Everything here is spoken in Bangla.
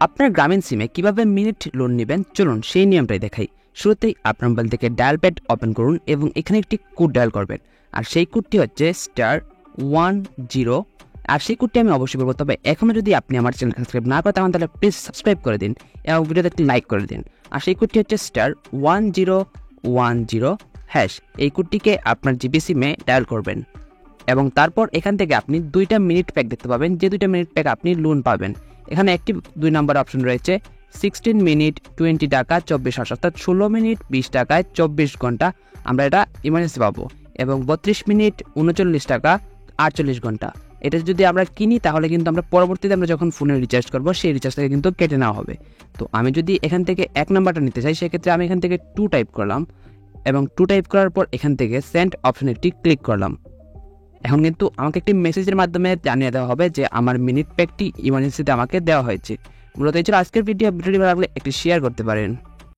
আপনার গ্রামীণ সিমে কিভাবে মিনিট লোন নেবেন চলুন সেই নিয়মটাই দেখাই। শুরুতেই আপনার মোবাইল থেকে ডায়াল প্যাড ওপেন করুন এবং এখানে একটি কোড ডায়াল করবেন, আর সেই কোডটি হচ্ছে *10। আর সেই কোডটি আমি অবশ্যই বলবো, তবে এখনও যদি আপনি আমার চ্যানেল সাবস্ক্রাইব না করেন তাহলে প্লিজ সাবস্ক্রাইব করে দিন এবং ভিডিওতে একটি লাইক করে দিন। আর সেই কোডটি হচ্ছে *1010#। এই কোডটিকে আপনার জিবি সিমে ডায়াল করবেন এবং তারপর এখান থেকে আপনি 2টা মিনিট প্যাক দেখতে পাবেন, যে 2টা মিনিট প্যাক আপনি লোন পাবেন। এখানে একটি 2 নম্বর অপশন রয়েছে 16 মিনিট 20 টাকা 24 আওয়ার্স, অর্থাৎ 16 মিনিট 20 টাকায় 24 ঘন্টা আমরা এটা ইমার্জেন্সি পাবো, এবং 32 মিনিট 39 টাকা 48 ঘন্টা। এটা যদি আমরা কিনি তাহলে কিন্তু আমরা পরবর্তীতে আমরা যখন ফোনে রিচার্জ করবো সেই রিচার্জ থেকে কিন্তু কেটে নেওয়া হবে। তো আমি যদি এখান থেকে 1 নাম্বারটা নিতে চাই সেক্ষেত্রে আমি এখান থেকে 2 টাইপ করলাম এবং 2 টাইপ করার পর এখান থেকে সেন্ড অপশনে একটি ক্লিক করলাম। এখন কিন্তু আমাকে একটি মেসেজের মাধ্যমে জানিয়ে দেওয়া হবে যে আমার মিনিট প্যাকটি ইমার্জেন্সিতে আমাকে দেওয়া হয়েছে। মূলত এই ছিল আজকের ভিডিওটি ভালো লাগলে একটি শেয়ার করতে পারেন।